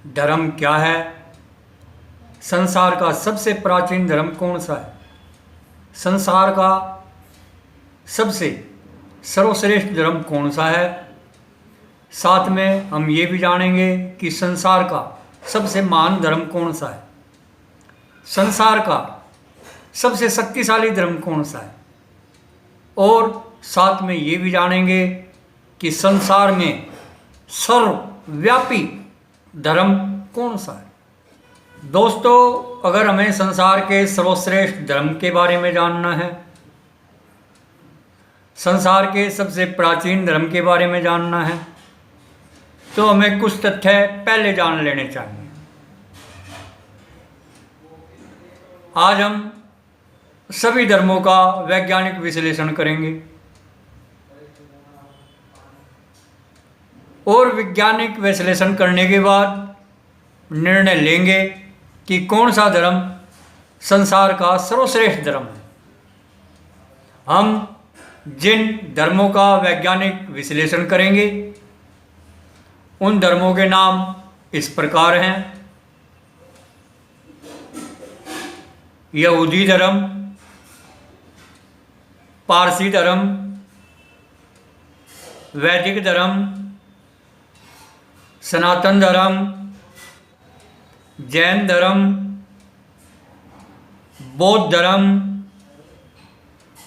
धर्म क्या है? संसार का सबसे प्राचीन धर्म कौन सा है? संसार का सबसे सर्वश्रेष्ठ धर्म कौन सा है? साथ में हम ये भी जानेंगे कि संसार का सबसे महान धर्म कौन सा है, संसार का सबसे शक्तिशाली धर्म कौन सा है, और साथ में ये भी जानेंगे कि संसार में सर्वव्यापी धर्म कौन सा है। दोस्तों, अगर हमें संसार के सर्वश्रेष्ठ धर्म के बारे में जानना है, संसार के सबसे प्राचीन धर्म के बारे में जानना है, तो हमें कुछ तथ्य पहले जान लेने चाहिए। आज हम सभी धर्मों का वैज्ञानिक विश्लेषण करेंगे और वैज्ञानिक विश्लेषण करने के बाद निर्णय लेंगे कि कौन सा धर्म संसार का सर्वश्रेष्ठ धर्म है। हम जिन धर्मों का वैज्ञानिक विश्लेषण करेंगे उन धर्मों के नाम इस प्रकार हैं: यहूदी धर्म, पारसी धर्म, वैदिक धर्म, सनातन धर्म, जैन धर्म, बौद्ध धर्म,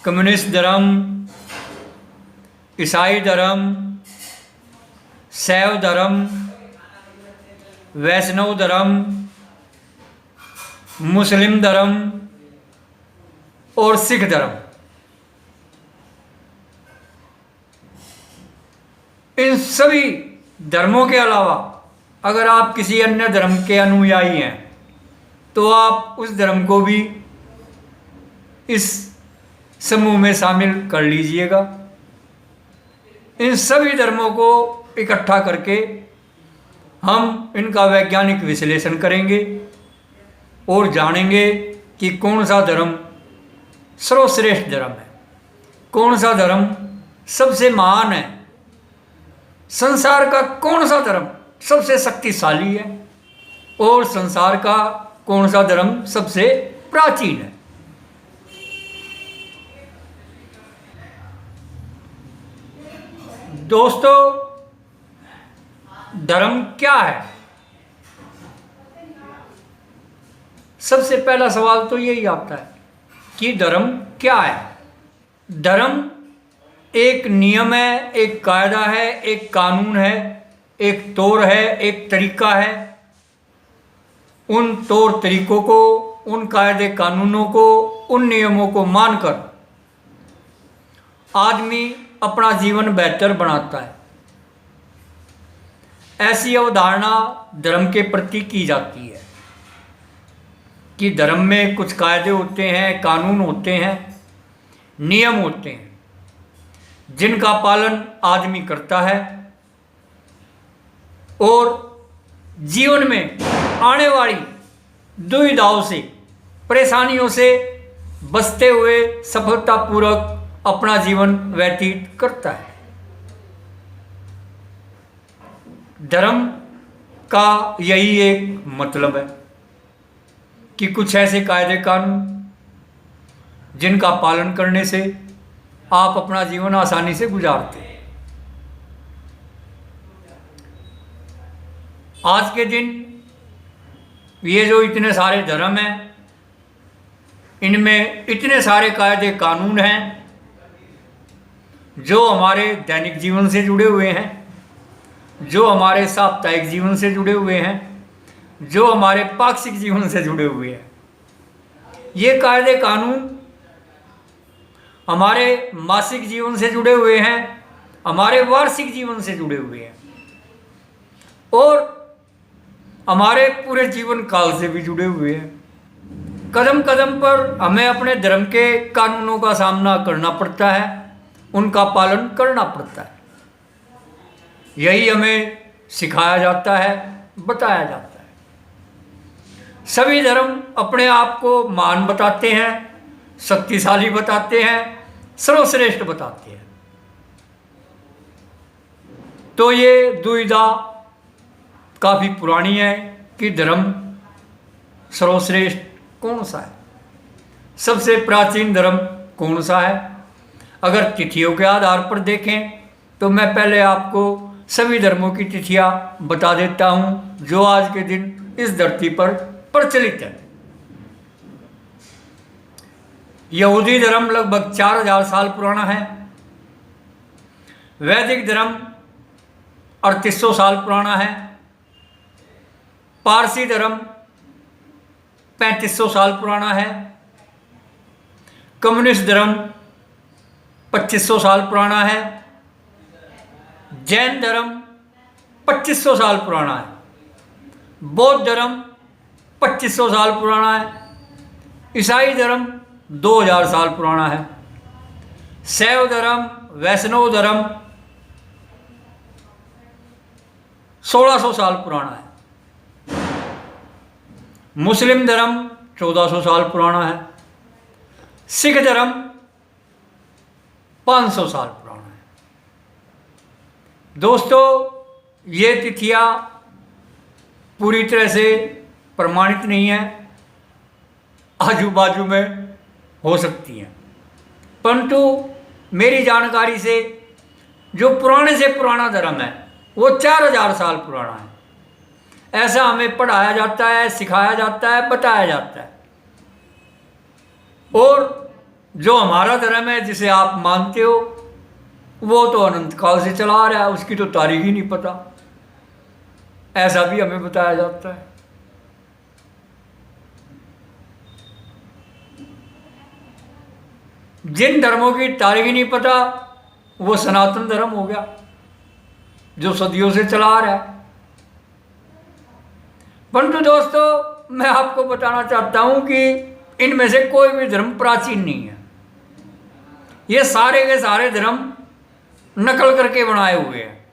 कम्युनिस्ट धर्म, ईसाई धर्म, शैव धर्म, वैष्णव धर्म, मुस्लिम धर्म और सिख धर्म। इन सभी धर्मों के अलावा अगर आप किसी अन्य धर्म के अनुयायी हैं तो आप उस धर्म को भी इस समूह में शामिल कर लीजिएगा। इन सभी धर्मों को इकट्ठा करके हम इनका वैज्ञानिक विश्लेषण करेंगे और जानेंगे कि कौन सा धर्म सर्वश्रेष्ठ धर्म है, कौन सा धर्म सबसे महान है, संसार का कौन सा धर्म सबसे शक्तिशाली है और संसार का कौन सा धर्म सबसे प्राचीन है। दोस्तों, धर्म क्या है? सबसे पहला सवाल तो यही आता है कि धर्म क्या है। धर्म एक नियम है, एक कायदा है, एक कानून है, एक तौर है, एक तरीका है। उन तौर तरीकों को, उन कायदे कानूनों को, उन नियमों को मानकर आदमी अपना जीवन बेहतर बनाता है। ऐसी अवधारणा धर्म के प्रति की जाती है कि धर्म में कुछ कायदे होते हैं, कानून होते हैं, नियम होते हैं जिनका पालन आदमी करता है और जीवन में आने वाली दुविधाओं से, परेशानियों से बचते हुए सफलतापूर्वक अपना जीवन व्यतीत करता है। धर्म का यही एक मतलब है कि कुछ ऐसे कायदे कानून जिनका पालन करने से आप अपना जीवन आसानी से गुजारते हैं। आज के दिन ये जो इतने सारे धर्म हैं, इनमें इतने सारे कायदे कानून हैं जो हमारे दैनिक जीवन से जुड़े हुए हैं, जो हमारे साप्ताहिक जीवन से जुड़े हुए हैं, जो हमारे पाक्षिक जीवन से जुड़े हुए हैं। ये कायदे कानून हमारे मासिक जीवन से जुड़े हुए हैं, हमारे वार्षिक जीवन से जुड़े हुए हैं और हमारे पूरे जीवन काल से भी जुड़े हुए हैं। कदम कदम पर हमें अपने धर्म के कानूनों का सामना करना पड़ता है, उनका पालन करना पड़ता है। यही हमें सिखाया जाता है, बताया जाता है। सभी धर्म अपने आप को महान बताते हैं, शक्तिशाली बताते हैं, सर्वश्रेष्ठ बताते हैं। तो ये दुविधा काफ़ी पुरानी है कि धर्म सर्वश्रेष्ठ कौन सा है, सबसे प्राचीन धर्म कौन सा है। अगर तिथियों के आधार पर देखें तो मैं पहले आपको सभी धर्मों की तिथियां बता देता हूं जो आज के दिन इस धरती पर प्रचलित है। यहूदी धर्म लगभग 4000 साल पुराना है। वैदिक धर्म 3800 साल पुराना है। पारसी धर्म 3500 साल पुराना है। कम्युनिस्ट धर्म 2500 साल पुराना है। जैन धर्म 2500 साल पुराना है। बौद्ध धर्म 2500 साल पुराना है। ईसाई धर्म 2000 साल पुराना है। शैव धर्म, वैष्णव धर्म 1600 साल पुराना है। मुस्लिम धर्म 1400 साल पुराना है। सिख धर्म 500 साल पुराना है। दोस्तों, ये तिथियां पूरी तरह से प्रमाणित नहीं है, आजू बाजू में हो सकती हैं, परंतु मेरी जानकारी से जो पुराने से पुराना धर्म है वो 4000 साल पुराना है। ऐसा हमें पढ़ाया जाता है, सिखाया जाता है, बताया जाता है। और जो हमारा धर्म है जिसे आप मानते हो वो तो अनंत काल से चला आ रहा है, उसकी तो तारीख ही नहीं पता, ऐसा भी हमें बताया जाता है। जिन धर्मों की तारीख ही नहीं पता वो सनातन धर्म हो गया जो सदियों से चला आ रहा है। परंतु दोस्तों, मैं आपको बताना चाहता हूं कि इनमें से कोई भी धर्म प्राचीन नहीं है। ये सारे के सारे धर्म नकल करके बनाए हुए हैं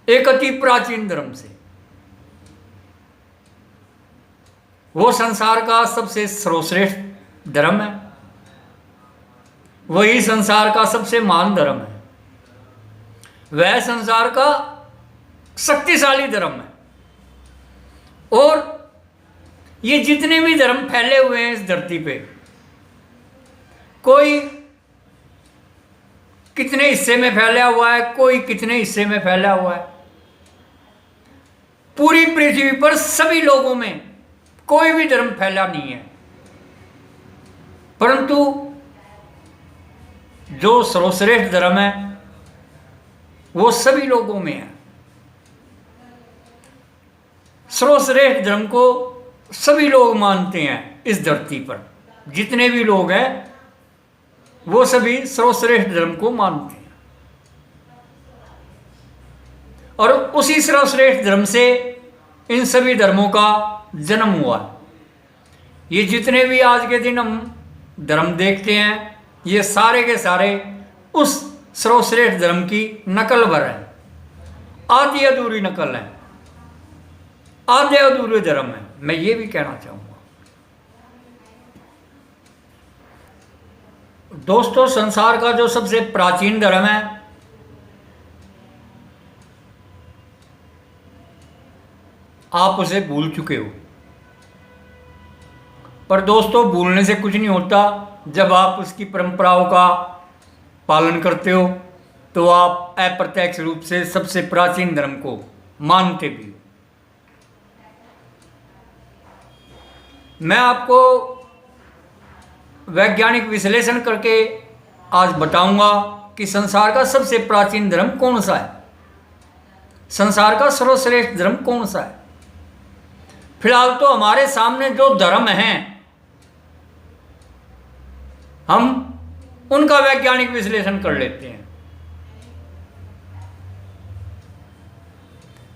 एक अति प्राचीन धर्म से। वो संसार का सबसे सर्वश्रेष्ठ धर्म है, वही संसार का सबसे महान धर्म है, वह संसार का शक्तिशाली धर्म है। और ये जितने भी धर्म फैले हुए हैं इस धरती पे, कोई कितने हिस्से में फैला हुआ है, कोई कितने हिस्से में फैला हुआ है। पूरी पृथ्वी पर सभी लोगों में कोई भी धर्म फैला नहीं है, परंतु जो सर्वश्रेष्ठ धर्म है वो सभी लोगों में है। सर्वश्रेष्ठ धर्म को सभी लोग मानते हैं इस धरती पर, जितने भी लोग हैं वो सभी सर्वश्रेष्ठ धर्म को मानते हैं। और उसी सर्वश्रेष्ठ धर्म से इन सभी धर्मों का जन्म हुआ है। ये जितने भी आज के दिन हम धर्म देखते हैं ये सारे के सारे उस सर्वश्रेष्ठ धर्म की नकल भर है, आधी अधूरी नकल है, आधे अधूरे धर्म है, मैं ये भी कहना चाहूंगा। दोस्तों, संसार का जो सबसे प्राचीन धर्म है आप उसे भूल चुके हो, पर दोस्तों भूलने से कुछ नहीं होता। जब आप उसकी परंपराओं का पालन करते हो तो आप अप्रत्यक्ष रूप से सबसे प्राचीन धर्म को मानते भी हो। मैं आपको वैज्ञानिक विश्लेषण करके आज बताऊंगा कि संसार का सबसे प्राचीन धर्म कौन सा है, संसार का सर्वश्रेष्ठ धर्म कौन सा है। फिलहाल तो हमारे सामने जो धर्म हैं हम उनका वैज्ञानिक विश्लेषण कर लेते हैं,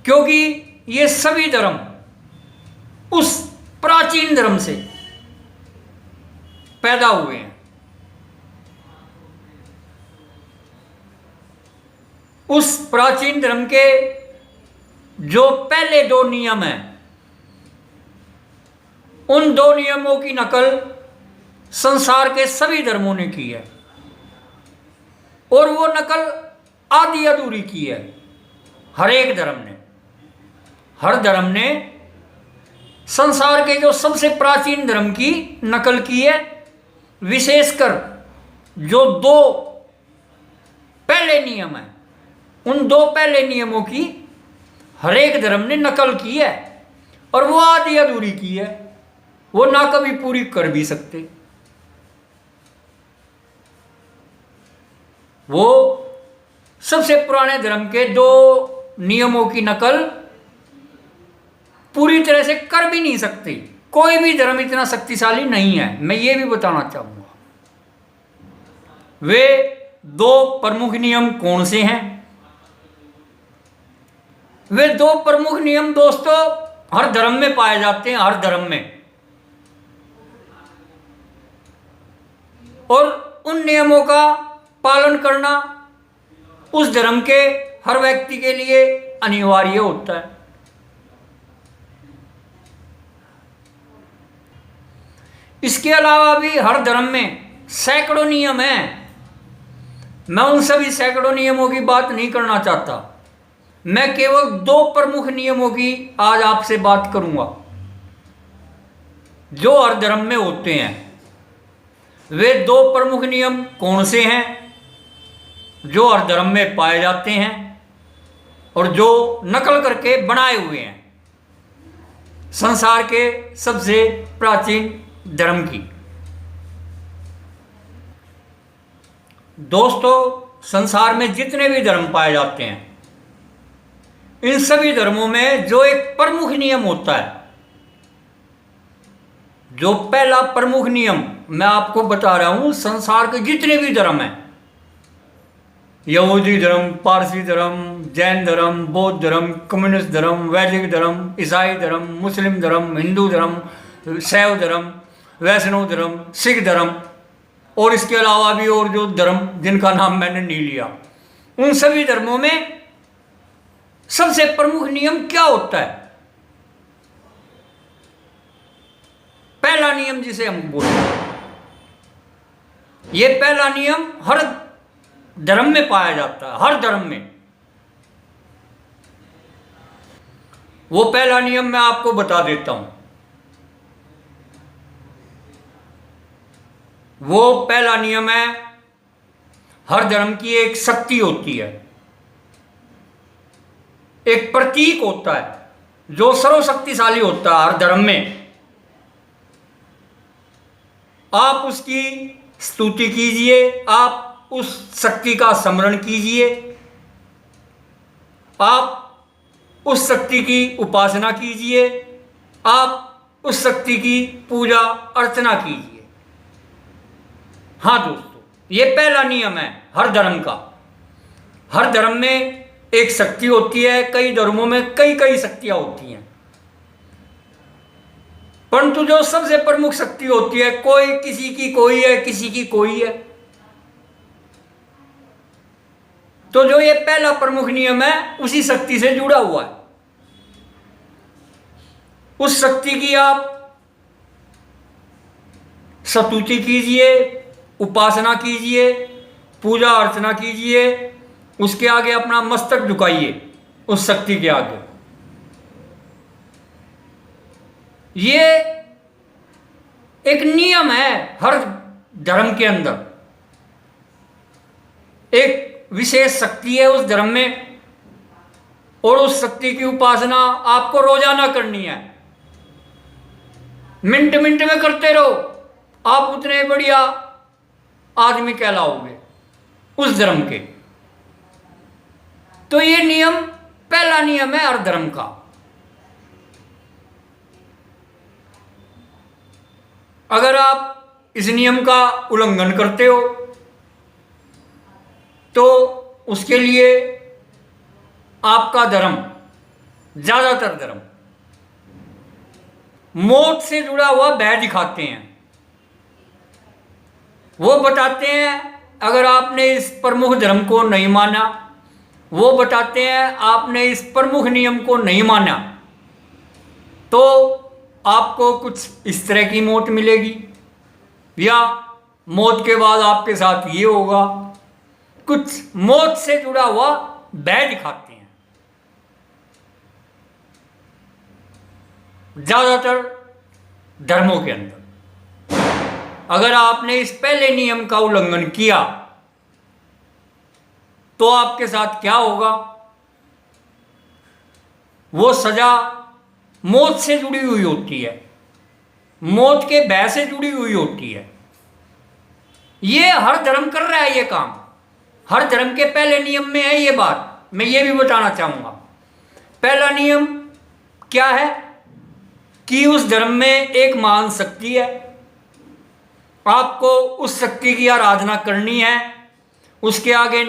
क्योंकि ये सभी धर्म उस प्राचीन धर्म से पैदा हुए हैं। उस प्राचीन धर्म के जो पहले 2 नियम हैं, उन 2 नियमों की नकल संसार के सभी धर्मों ने की है, और वो नकल आधी अधूरी की है। हर एक धर्म ने हर धर्म ने संसार के जो सबसे प्राचीन धर्म की नकल की है, विशेषकर जो दो पहले नियम हैं, उन दो पहले नियमों की हर एक धर्म ने नकल की है, और वो आधी अधूरी की है, वो ना कभी पूरी कर भी सकते। वो सबसे पुराने धर्म के दो नियमों की नकल पूरी तरह से कर भी नहीं सकते। कोई भी धर्म इतना शक्तिशाली नहीं है, मैं ये भी बताना चाहूंगा। वे दो प्रमुख नियम कौन से हैं? वे दो प्रमुख नियम दोस्तों हर धर्म में पाए जाते हैं, हर धर्म में, और उन नियमों का पालन करना उस धर्म के हर व्यक्ति के लिए अनिवार्य होता है। इसके अलावा भी हर धर्म में सैकड़ों नियम हैं। मैं उन सभी सैकड़ों नियमों की बात नहीं करना चाहता, मैं केवल दो प्रमुख नियमों की आज आपसे बात करूंगा जो हर धर्म में होते हैं। वे दो प्रमुख नियम कौन से हैं जो हर धर्म में पाए जाते हैं और जो नकल करके बनाए हुए हैं संसार के सबसे प्राचीन धर्म की। दोस्तों, संसार में जितने भी धर्म पाए जाते हैं, इन सभी धर्मों में जो एक प्रमुख नियम होता है, जो पहला प्रमुख नियम मैं आपको बता रहा हूं, संसार के जितने भी धर्म हैं, यहूदी धर्म, पारसी धर्म, जैन धर्म, बौद्ध धर्म, कम्युनिस्ट धर्म, वैदिक धर्म, ईसाई धर्म, मुस्लिम धर्म, हिंदू धर्म, शैव धर्म, वैष्णव धर्म, सिख धर्म, और इसके अलावा भी और जो धर्म जिनका नाम मैंने नहीं लिया, उन सभी धर्मों में सबसे प्रमुख नियम क्या होता है? पहला नियम जिसे हम बोलते हैं, यह पहला नियम हर धर्म में पाया जाता है, हर धर्म में। वो पहला नियम मैं आपको बता देता हूं। वो पहला नियम है, हर धर्म की एक शक्ति होती है, एक प्रतीक होता है जो सर्वशक्तिशाली होता है हर धर्म में। आप उसकी स्तुति कीजिए, आप उस शक्ति का स्मरण कीजिए, आप उस शक्ति की उपासना कीजिए, आप उस शक्ति की पूजा अर्चना कीजिए। हाँ दोस्तों, ये पहला नियम है हर धर्म का। हर धर्म में एक शक्ति होती है, कई धर्मों में कई कई शक्तियां होती हैं, परंतु जो सबसे प्रमुख शक्ति होती है, कोई किसी की कोई है, किसी की कोई है। तो जो ये पहला प्रमुख नियम है उसी शक्ति से जुड़ा हुआ है। उस शक्ति की आप स्तुति कीजिए, उपासना कीजिए, पूजा अर्चना कीजिए, उसके आगे अपना मस्तक झुकाइए, उस शक्ति के आगे। ये एक नियम है हर धर्म के अंदर। एक विशेष शक्ति है उस धर्म में, और उस शक्ति की उपासना आपको रोजाना करनी है। मिनट मिनट में करते रहो, आप उतने बढ़िया आदमी कहलाओगे उस धर्म के। तो ये नियम पहला नियम है हर धर्म का। अगर आप इस नियम का उल्लंघन करते हो तो उसके लिए आपका धर्म, ज्यादातर धर्म मौत से जुड़ा हुआ भय दिखाते हैं। वो बताते हैं अगर आपने इस प्रमुख धर्म को नहीं माना, वो बताते हैं आपने इस प्रमुख नियम को नहीं माना तो आपको कुछ इस तरह की मौत मिलेगी, या मौत के बाद आपके साथ ये होगा। कुछ मौत से जुड़ा हुआ भय दिखाते हैं। ज़्यादातर धर्मों के अंदर अगर आपने इस पहले नियम का उल्लंघन किया तो आपके साथ क्या होगा? वो सजा मौत से जुड़ी हुई होती है, मौत के भय से जुड़ी हुई होती है। ये हर धर्म कर रहा है, ये काम हर धर्म के पहले नियम में है। ये बात मैं ये भी बताना चाहूंगा। पहला नियम क्या है कि उस धर्म में एक महान शक्ति है, आपको उस शक्ति की आराधना करनी है, उसके आगे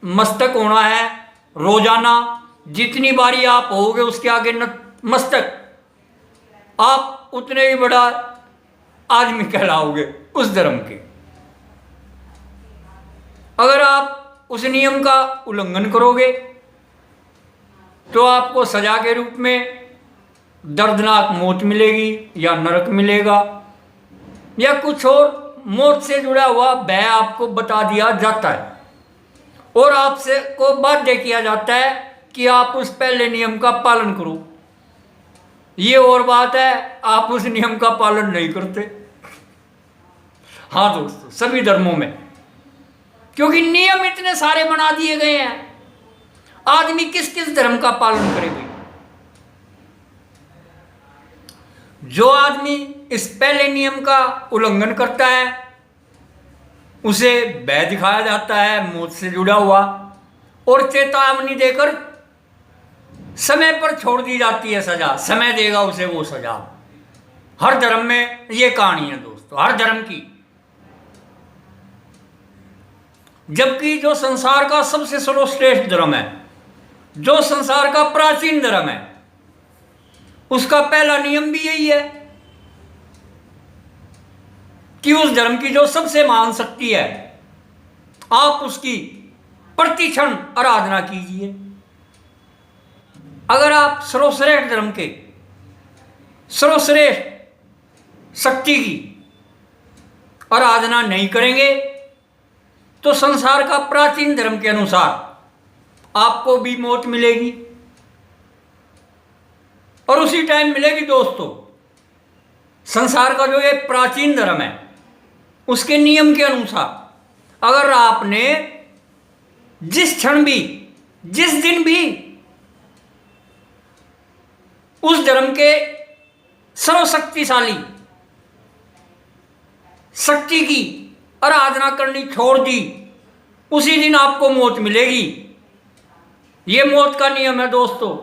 मस्तक होना है। रोजाना जितनी बारी आप होगे उसके आगे मस्तक, आप उतने ही बड़ा आदमी कहलाओगे उस धर्म के। अगर आप उस नियम का उल्लंघन करोगे तो आपको सजा के रूप में दर्दनाक मौत मिलेगी, या नरक मिलेगा, या कुछ और मौत से जुड़ा हुआ भय आपको बता दिया जाता है, और आपसे को बाध्य किया जाता है कि आप उस पहले नियम का पालन करो। ये और बात है, आप उस नियम का पालन नहीं करते। हाँ दोस्तों, सभी धर्मों में, क्योंकि नियम इतने सारे बना दिए गए हैं, आदमी किस किस धर्म का पालन करेगा? जो आदमी इस पहले नियम का उल्लंघन करता है उसे भय दिखाया जाता है मौत से जुड़ा हुआ, और चेतावनी देकर समय पर छोड़ दी जाती है सजा। समय देगा उसे वो सजा। हर धर्म में ये कहानी है दोस्तों, हर धर्म की। जबकि जो संसार का सबसे सर्वश्रेष्ठ धर्म है, जो संसार का प्राचीन धर्म है, उसका पहला नियम भी यही है कि उस धर्म की जो सबसे महान शक्ति है, आप उसकी प्रतिक्षण आराधना कीजिए। अगर आप सर्वश्रेष्ठ धर्म के सर्वश्रेष्ठ शक्ति की आराधना नहीं करेंगे तो संसार का प्राचीन धर्म के अनुसार आपको भी मौत मिलेगी, और उसी टाइम मिलेगी दोस्तों। संसार का जो ये प्राचीन धर्म है उसके नियम के अनुसार अगर आपने जिस क्षण भी, जिस दिन भी उस धर्म के सर्वशक्तिशाली शक्ति की आराधना करनी छोड़ दी, उसी दिन आपको मौत मिलेगी। ये मौत का नियम है दोस्तों।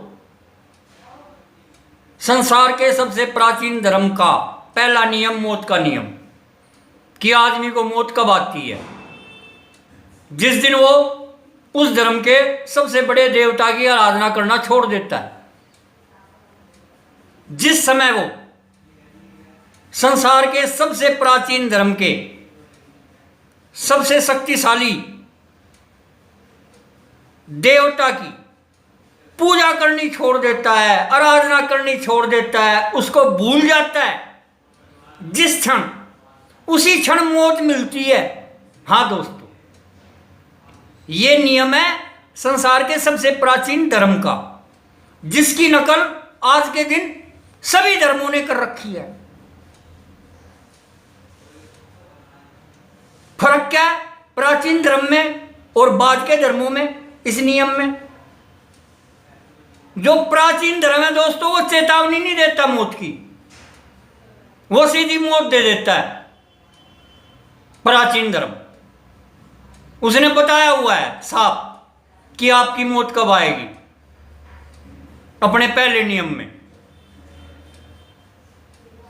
संसार के सबसे प्राचीन धर्म का पहला नियम मौत का नियम, कि आदमी को मौत कब आती है? जिस दिन वो उस धर्म के सबसे बड़े देवता की आराधना करना छोड़ देता है। जिस समय वो संसार के सबसे प्राचीन धर्म के सबसे शक्तिशाली देवता की पूजा करनी छोड़ देता है, आराधना करनी छोड़ देता है, उसको भूल जाता है, जिस क्षण उसी क्षण मौत मिलती है। हाँ दोस्तों, ये नियम है संसार के सबसे प्राचीन धर्म का, जिसकी नकल आज के दिन सभी धर्मों ने कर रखी है। फर्क क्या है प्राचीन धर्म में और बाद के धर्मों में? इस नियम में जो प्राचीन धर्म है दोस्तों, वो चेतावनी नहीं देता मौत की, वो सीधी मौत दे देता है। प्राचीन धर्म उसने बताया हुआ है साफ कि आपकी मौत कब आएगी, अपने पहले नियम में।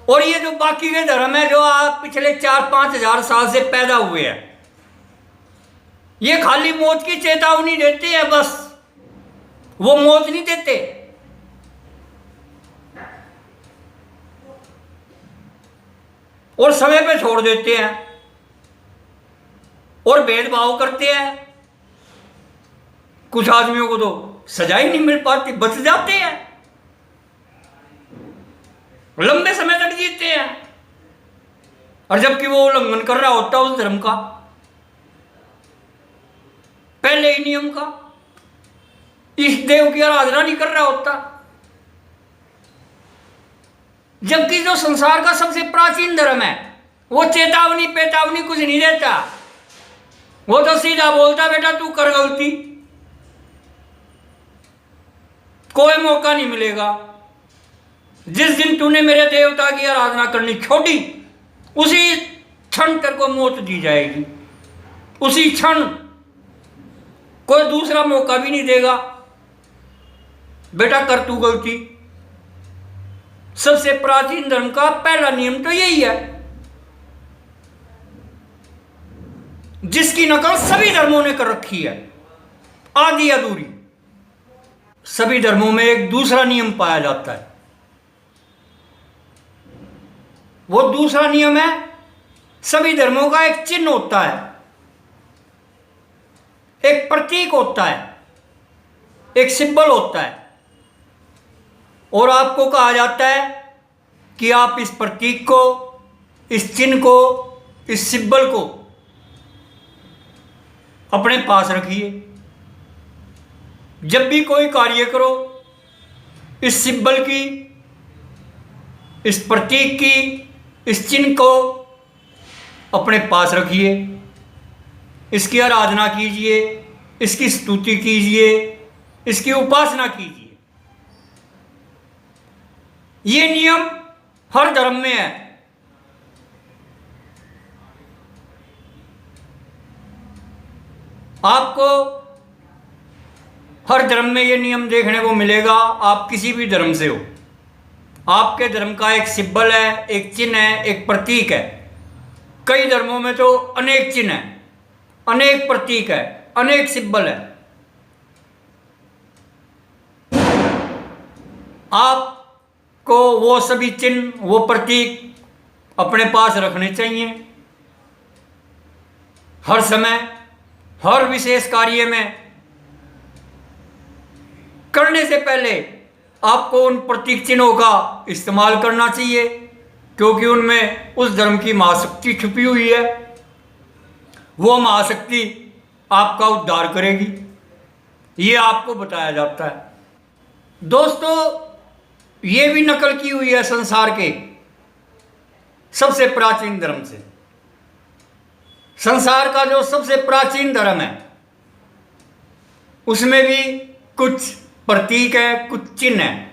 और ये जो बाकी के धर्म है, जो आप पिछले 4-5 हजार साल से पैदा हुए हैं, ये खाली मौत की चेतावनी देते हैं बस, वो मौत नहीं देते। और समय पे छोड़ देते हैं और भेदभाव करते हैं। कुछ आदमियों को तो सजा ही नहीं मिल पाती, बच जाते हैं, लंबे समय तक जीते हैं, और जबकि वो उल्लंघन कर रहा होता उस धर्म का पहले ही नियम का, इस देव की आराधना नहीं कर रहा होता। जबकि जो संसार का सबसे प्राचीन धर्म है वो चेतावनी पेतावनी कुछ नहीं देता, वो तो सीधा बोलता बेटा तू कर गलती, कोई मौका नहीं मिलेगा। जिस दिन तूने मेरे देवता की आराधना करनी छोड़ी उसी क्षण तेरे को मौत दी जाएगी, उसी क्षण, कोई दूसरा मौका भी नहीं देगा। बेटा कर तू गलती। सबसे प्राचीन धर्म का पहला नियम तो यही है, जिसकी नकल सभी धर्मों ने कर रखी है, आधी अधूरी। सभी धर्मों में एक दूसरा नियम पाया जाता है, वो दूसरा नियम है सभी धर्मों का एक चिन्ह होता है, एक प्रतीक होता है, एक सिंबल होता है, और आपको कहा जाता है कि आप इस प्रतीक को, इस चिन्ह को, इस सिंबल को अपने पास रखिए। जब भी कोई कार्य करो इस सिंबल की, इस प्रतीक की, इस चिन्ह को अपने पास रखिए, इसकी आराधना कीजिए, इसकी स्तुति कीजिए, इसकी उपासना कीजिए। ये नियम हर धर्म में है। आपको हर धर्म में ये नियम देखने को मिलेगा, आप किसी भी धर्म से हो। आपके धर्म का एक सिंबल है, एक चिन्ह है, एक प्रतीक है। कई धर्मों में तो अनेक चिन्ह है, अनेक प्रतीक है, अनेक सिंबल है। आपको वो सभी चिन्ह, वो प्रतीक अपने पास रखने चाहिए। हर समय, हर विशेष कार्य में करने से पहले आपको उन प्रतीक चिन्हों का इस्तेमाल करना चाहिए, क्योंकि उनमें उस धर्म की महाशक्ति छुपी हुई है। वो महाशक्ति आपका उद्धार करेगी, ये आपको बताया जाता है। दोस्तों, ये भी नकल की हुई है संसार के सबसे प्राचीन धर्म से। संसार का जो सबसे प्राचीन धर्म है उसमें भी कुछ प्रतीक है, कुछ चिन्ह है,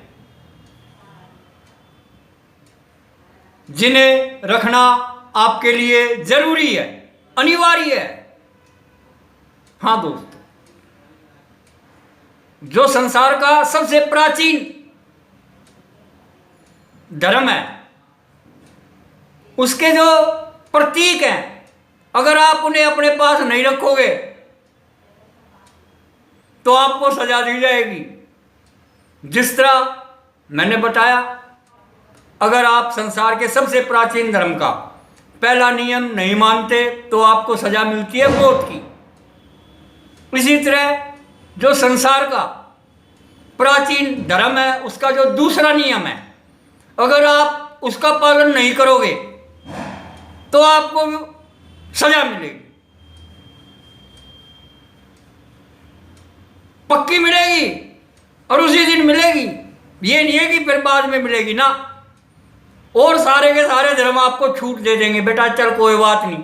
जिन्हें रखना आपके लिए जरूरी है, अनिवार्य है। हाँ दोस्तों, जो संसार का सबसे प्राचीन धर्म है उसके जो प्रतीक हैं, अगर आप उन्हें अपने पास नहीं रखोगे तो आपको सजा दी जाएगी। जिस तरह मैंने बताया, अगर आप संसार के सबसे प्राचीन धर्म का पहला नियम नहीं मानते तो आपको सजा मिलती है मौत की। इसी तरह जो संसार का प्राचीन धर्म है उसका जो दूसरा नियम है, अगर आप उसका पालन नहीं करोगे तो आपको सजा मिलेगी, पक्की मिलेगी, और उसी दिन मिलेगी। ये नहीं है कि फिर बाद में मिलेगी ना। और सारे के सारे धर्म आपको छूट दे देंगे, बेटा चल कोई बात नहीं,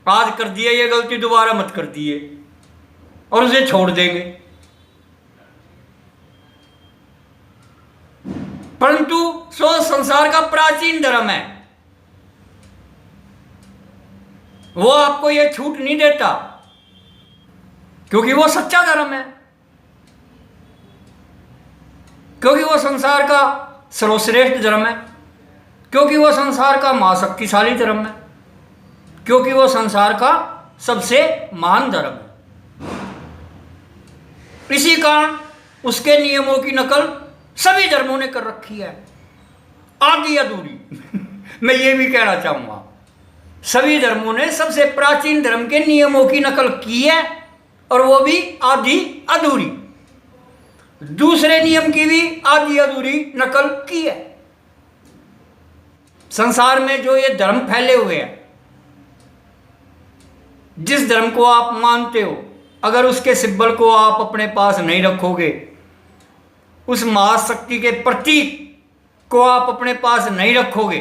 आज कर दिए ये गलती, दोबारा मत कर दिए, और उसे छोड़ देंगे। परंतु जो संसार का प्राचीन धर्म है वो आपको ये छूट नहीं देता, क्योंकि वो सच्चा धर्म है, क्योंकि वो संसार का सर्वश्रेष्ठ धर्म है, क्योंकि वो संसार का महाशक्तिशाली धर्म है, क्योंकि वो संसार का सबसे महान धर्म है। इसी कारण उसके नियमों की नकल सभी धर्मों ने कर रखी है, आधी अधूरी। मैं ये भी कहना चाहूंगा, सभी धर्मों ने सबसे प्राचीन धर्म के नियमों की नकल की है, और वो भी आधी अधूरी। दूसरे नियम की भी आधी अधूरी नकल की है। संसार में जो ये धर्म फैले हुए हैं, जिस धर्म को आप मानते हो, अगर उसके सिंबल को आप अपने पास नहीं रखोगे, उस महाशक्ति के प्रतीक को आप अपने पास नहीं रखोगे,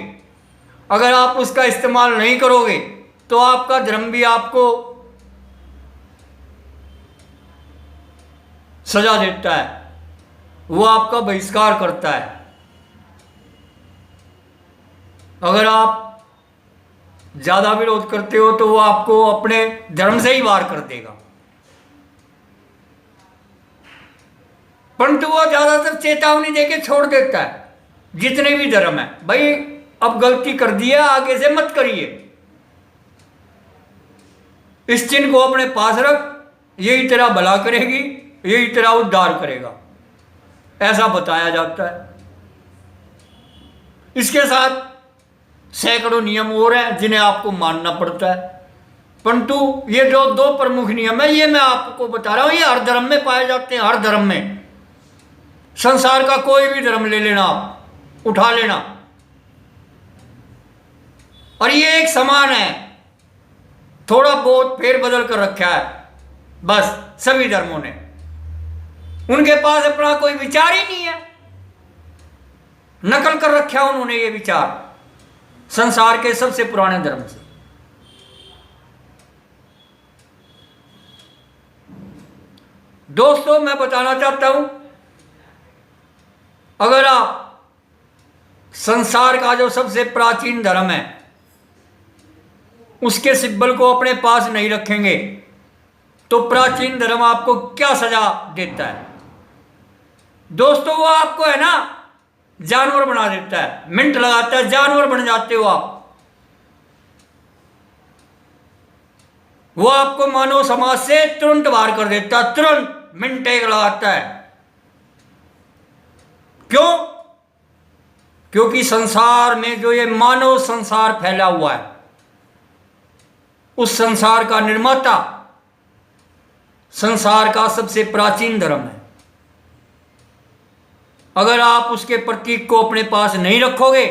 अगर आप उसका इस्तेमाल नहीं करोगे, तो आपका धर्म भी आपको सजा देता है, वो आपका बहिष्कार करता है। अगर आप ज्यादा विरोध करते हो तो वो आपको अपने धर्म से ही बाहर कर देगा। परंतु वो ज्यादातर चेतावनी देके छोड़ देता है, जितने भी धर्म है, भाई अब गलती कर दी है, आगे से मत करिए, इस चिन्ह को अपने पास रख, यही तेरा भला करेगी, यही तेरा उद्धार करेगा, ऐसा बताया जाता है। इसके साथ सैकड़ों नियम और हैं जिन्हें आपको मानना पड़ता है, परंतु ये जो दो प्रमुख नियम है ये मैं आपको बता रहा हूं, ये हर धर्म में पाए जाते हैं। हर धर्म में, संसार का कोई भी धर्म ले लेना, आप उठा लेना, और ये एक समान है, थोड़ा बहुत फेर बदल कर रखा है बस सभी धर्मों ने। उनके पास अपना कोई विचार ही नहीं है, नकल कर रखा है उन्होंने ये विचार संसार के सबसे पुराने धर्म से। दोस्तों, मैं बताना चाहता हूं, अगर आप संसार का जो सबसे प्राचीन धर्म है उसके सिंबल को अपने पास नहीं रखेंगे तो प्राचीन धर्म आपको क्या सजा देता है। दोस्तों, वो आपको है ना जानवर बना देता है, मिनट लगाता है, जानवर बन जाते हो आप। वो आपको मानव समाज से तुरंत बाहर कर देता है, तुरंत मिनट एक लगाता है। क्यों? क्योंकि संसार में जो ये मानव संसार फैला हुआ है, उस संसार का निर्माता संसार का सबसे प्राचीन धर्म है। अगर आप उसके प्रतीक को अपने पास नहीं रखोगे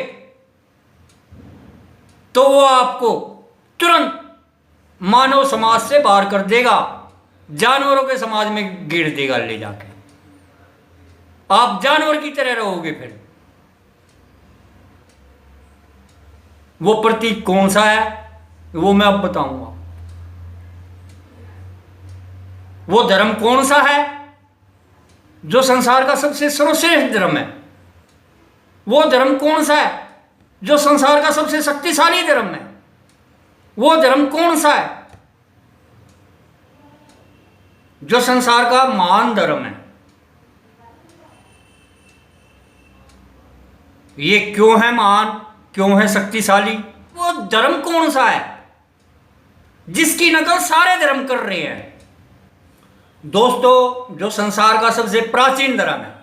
तो वो आपको तुरंत मानव समाज से बाहर कर देगा, जानवरों के समाज में गिर देगा ले जाके। आप जानवर की तरह रहोगे। फिर वो प्रतीक कौन सा है वो मैं अब बताऊंगा। वो धर्म कौन सा है जो संसार का सबसे सर्वश्रेष्ठ धर्म है। वो धर्म कौन सा है जो संसार का सबसे शक्तिशाली धर्म है। वो धर्म कौन सा है जो संसार का महान धर्म है। ये क्यों है महान, क्यों है शक्तिशाली? वो धर्म कौन सा है जिसकी नकल सारे धर्म कर रहे हैं। दोस्तों, जो संसार का सबसे प्राचीन धर्म है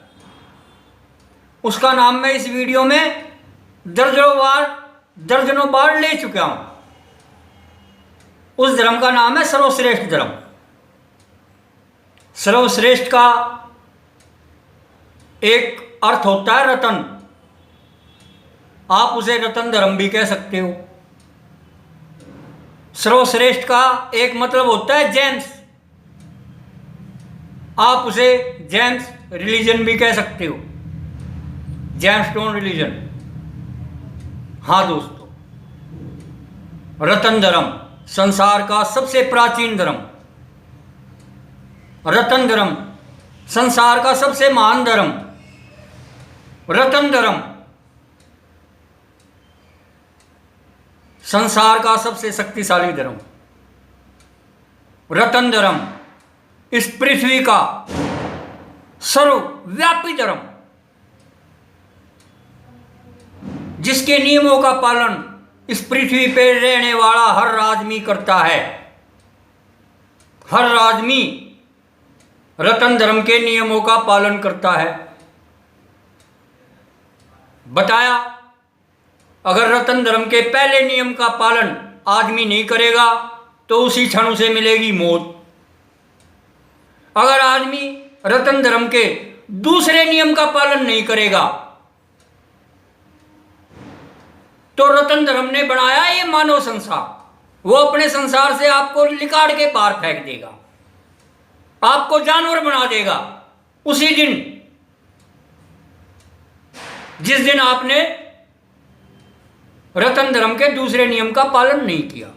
उसका नाम मैं इस वीडियो में दर्जनों बार ले चुका हूं। उस धर्म का नाम है सर्वश्रेष्ठ धर्म। सर्वश्रेष्ठ का एक अर्थ होता है रतन। आप उसे रतन धर्म भी कह सकते हो। सर्वश्रेष्ठ का एक मतलब होता है जेम्स। आप उसे जेम्स रिलीजन भी कह सकते हो, जेम्सटोन रिलीजन। हाँ दोस्तों, रतन धर्म संसार का सबसे प्राचीन धर्म, रतन धर्म संसार का सबसे महान धर्म, रतन धर्म संसार का सबसे शक्तिशाली धर्म, रतन धर्म इस पृथ्वी का सर्वव्यापी धर्म, जिसके नियमों का पालन इस पृथ्वी पर रहने वाला हर आदमी करता है। हर आदमी रतन धर्म के नियमों का पालन करता है। बताया, अगर रतन धर्म के पहले नियम का पालन आदमी नहीं करेगा तो उसी क्षण उसे मिलेगी मौत। अगर आदमी रतन धर्म के दूसरे नियम का पालन नहीं करेगा तो रतन धर्म ने बनाया ये मानव संसार, वो अपने संसार से आपको निकाल के बाहर फेंक देगा, आपको जानवर बना देगा। उसी दिन जिस दिन आपने रतन धर्म के दूसरे नियम का पालन नहीं किया।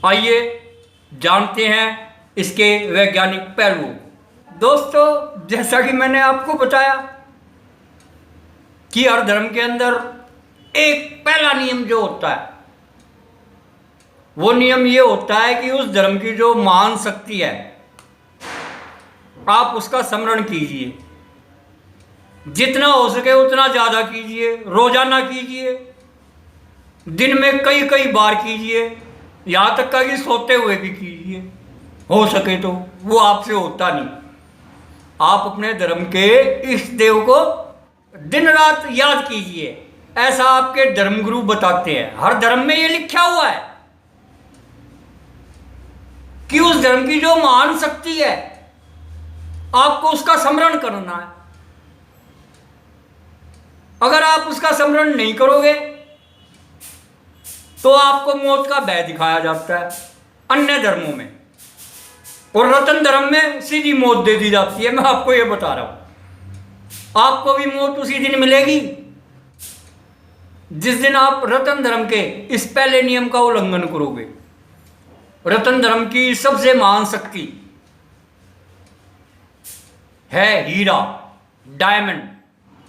आइए जानते हैं इसके वैज्ञानिक पहलू। दोस्तों, जैसा कि मैंने आपको बताया कि हर धर्म के अंदर एक पहला नियम जो होता है, वो नियम ये होता है कि उस धर्म की जो महान शक्ति है, आप उसका स्मरण कीजिए। जितना हो सके उतना ज़्यादा कीजिए, रोजाना कीजिए, दिन में कई कई बार कीजिए, यहाँ तक कि सोते हुए भी कीजिए हो सके तो। वो आपसे होता नहीं। आप अपने धर्म के इष्ट देव को दिन रात याद कीजिए, ऐसा आपके धर्मगुरु बताते हैं। हर धर्म में ये लिखा हुआ है कि उस धर्म की जो महान शक्ति है, आपको उसका स्मरण करना है। अगर आप उसका स्मरण नहीं करोगे तो आपको मौत का भय दिखाया जाता है अन्य धर्मों में, और रतन धर्म में सीधी मौत दे दी जाती है। मैं आपको ये बता रहा हूं, आपको भी मौत उसी दिन मिलेगी जिस दिन आप रतन धर्म के इस पहले नियम का उल्लंघन करोगे। रतन धर्म की सबसे महान शक्ति है हीरा, डायमंड,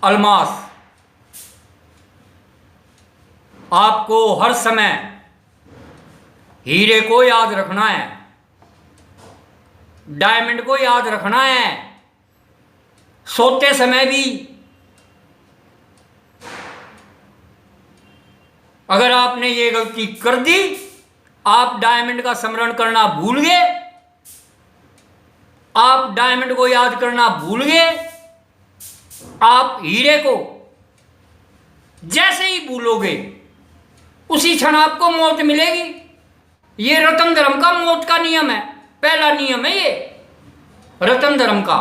अलमास। आपको हर समय हीरे को याद रखना है, डायमंड को याद रखना है, सोते समय भी। अगर आपने ये गलती कर दी, आप डायमंड का स्मरण करना भूल गए, आप डायमंड को याद करना भूल गए, आप हीरे को जैसे ही भूलोगे उसी क्षण आपको मौत मिलेगी। ये रतन धर्म का मौत का नियम है, पहला नियम है ये रतन धर्म का,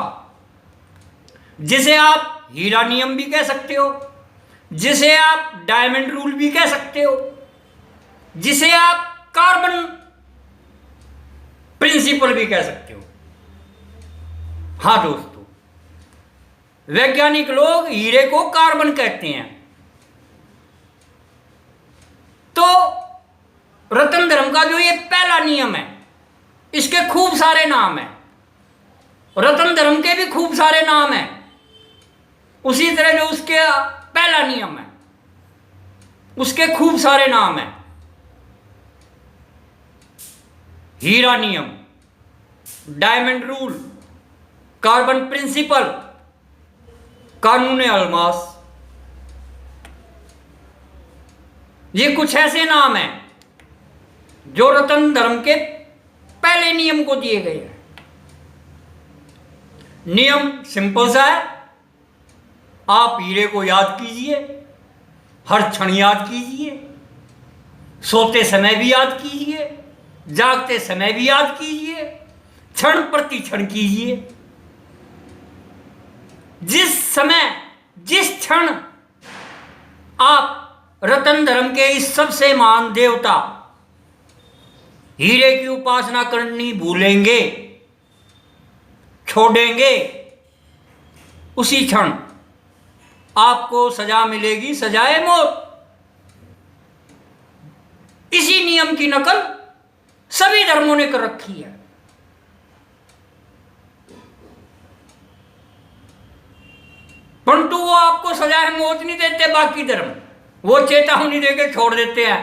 जिसे आप हीरा नियम भी कह सकते हो, जिसे आप डायमंड रूल भी कह सकते हो, जिसे आप कार्बन प्रिंसिपल भी कह सकते हो। हाँ दोस्तों, वैज्ञानिक लोग हीरे को कार्बन कहते हैं। तो रतन धर्म का जो ये पहला नियम है, इसके खूब सारे नाम हैं। रतन धर्म के भी खूब सारे नाम हैं। उसी तरह जो उसके पहला नियम है, उसके खूब सारे नाम हैं। हीरा नियम, डायमंड रूल, कार्बन प्रिंसिपल, कानून अलमास, ये कुछ ऐसे नाम हैं जो रतन धर्म के पहले नियम को दिए गए हैं। नियम सिंपल सा है, आप हीरे को याद कीजिए, हर क्षण याद कीजिए, सोते समय भी याद कीजिए, जागते समय भी याद कीजिए, क्षण प्रति क्षण कीजिए। जिस समय, जिस क्षण आप रतन धर्म के इस सबसे महान देवता हीरे की उपासना करनी भूलेंगे, छोड़ेंगे, उसी क्षण आपको सजा मिलेगी, सजाए मौत। इसी नियम की नकल सभी धर्मों ने कर रखी है। परंतु वो आपको सजाए मौत नहीं देते। बाकी धर्म वो चेतावनी देके छोड़ देते हैं,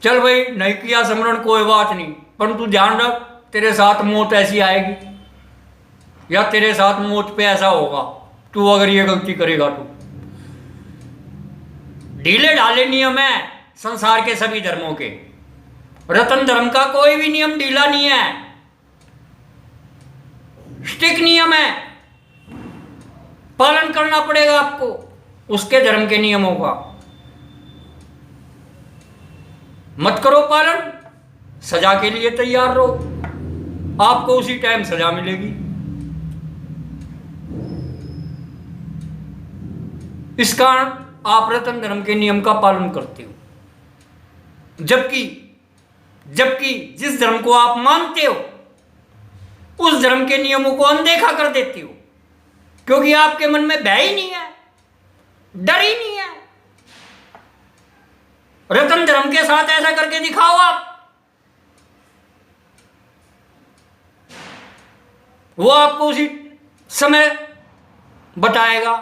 चल भाई नहीं किया स्मरण कोई बात नहीं, परंतु ध्यान रख तेरे साथ मौत ऐसी आएगी या तेरे साथ मौत पे ऐसा होगा तू अगर ये गलती करेगा तो। ढीले ढाले नियम है संसार के सभी धर्मों के। रतन धर्म का कोई भी नियम ढीला नहीं है, स्टिक नियम है, पालन करना पड़ेगा आपको उसके धर्म के नियमों का। मत करो पालन, सजा के लिए तैयार रहो, आपको उसी टाइम सजा मिलेगी। इस कारण आप रतन धर्म के नियम का पालन करते हो। जबकि जिस धर्म को आप मानते हो उस धर्म के नियमों को अनदेखा कर देते हो, क्योंकि आपके मन में भय ही नहीं है, डर ही नहीं है। रतन धर्म के साथ ऐसा करके दिखाओ आप, वो आपको उसी समय बताएगा।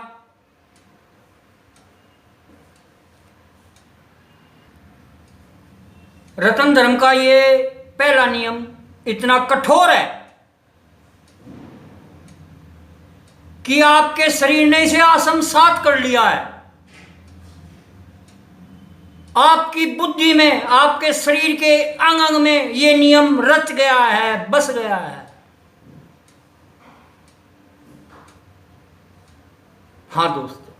रतन धर्म का ये पहला नियम इतना कठोर है कि आपके शरीर ने इसे आत्मसात कर लिया है। आपकी बुद्धि में, आपके शरीर के अंग अंग में ये नियम रच गया है, बस गया है। हाँ दोस्तों,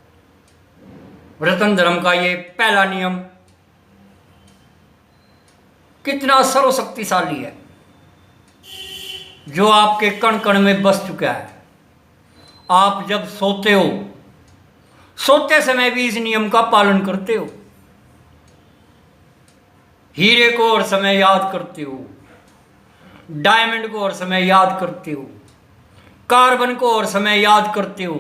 रतन धर्म का ये पहला नियम कितना सर्वशक्तिशाली है, जो आपके कण कण में बस चुका है। आप जब सोते हो, सोते समय भी इस नियम का पालन करते हो। हीरे को और समय याद करते हो, डायमंड को और समय याद करते हो, कार्बन को और समय याद करते हो,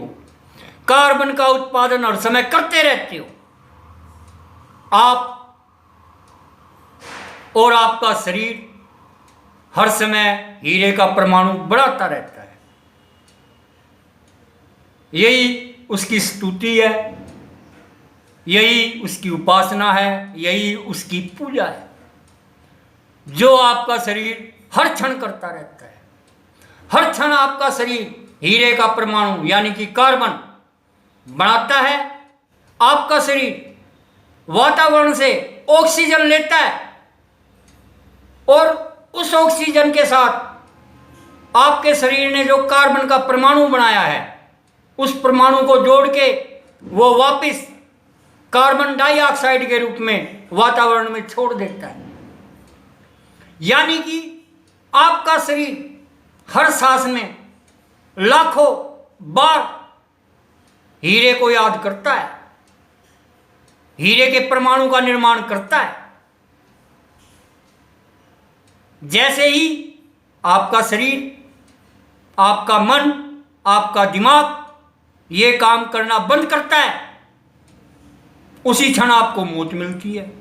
कार्बन का उत्पादन और समय करते रहते हो। आप और आपका शरीर हर समय हीरे का परमाणु बढ़ाता रहता है। यही उसकी स्तुति है, यही उसकी उपासना है, यही उसकी पूजा है, जो आपका शरीर हर क्षण करता रहता है। हर क्षण आपका शरीर हीरे का परमाणु यानी कि कार्बन बनाता है। आपका शरीर वातावरण से ऑक्सीजन लेता है और उस ऑक्सीजन के साथ आपके शरीर ने जो कार्बन का परमाणु बनाया है, उस परमाणु को जोड़ के वो वापस कार्बन डाइऑक्साइड के रूप में वातावरण में छोड़ देता है। यानी कि आपका शरीर हर सांस में लाखों बार हीरे को याद करता है, हीरे के परमाणु का निर्माण करता है। जैसे ही आपका शरीर, आपका मन, आपका दिमाग ये काम करना बंद करता है, उसी क्षण आपको मौत मिलती है।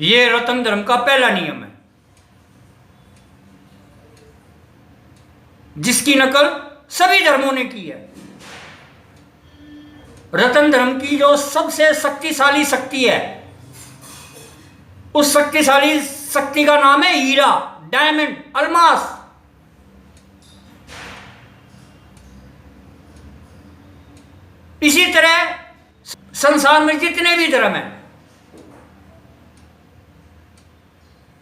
ये रतन धर्म का पहला नियम है, जिसकी नकल सभी धर्मों ने की है। रतन धर्म की जो सबसे शक्तिशाली शक्ति है, उस शक्तिशाली शक्ति का नाम है हीरा, डायमंड, अलमास। इसी तरह संसार में जितने भी धर्म हैं,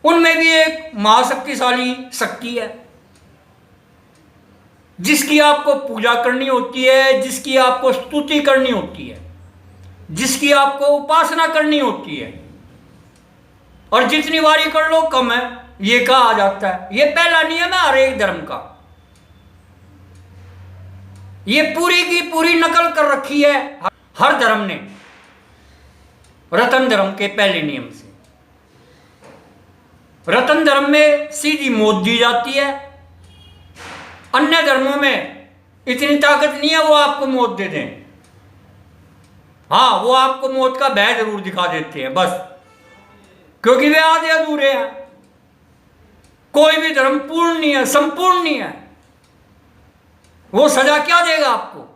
उनमें भी एक महाशक्तिशाली शक्ति है, जिसकी आपको पूजा करनी होती है, जिसकी आपको स्तुति करनी होती है, जिसकी आपको उपासना करनी होती है। और जितनी बारी कर लो कम है, ये कहा जाता है। ये पहला नियम है हर एक धर्म का। ये पूरी की पूरी नकल कर रखी है हर धर्म ने रतन धर्म के पहले नियम से। रतन धर्म में सीधी मौत दी जाती है। अन्य धर्मों में इतनी ताकत नहीं है वो आपको मौत दे दें। हाँ, वो आपको मौत का भय जरूर दिखा देते हैं बस, क्योंकि वे आधे अधूरे हैं। कोई भी धर्म पूर्ण नहीं है, संपूर्ण नहीं है। वो सजा क्या देगा आपको?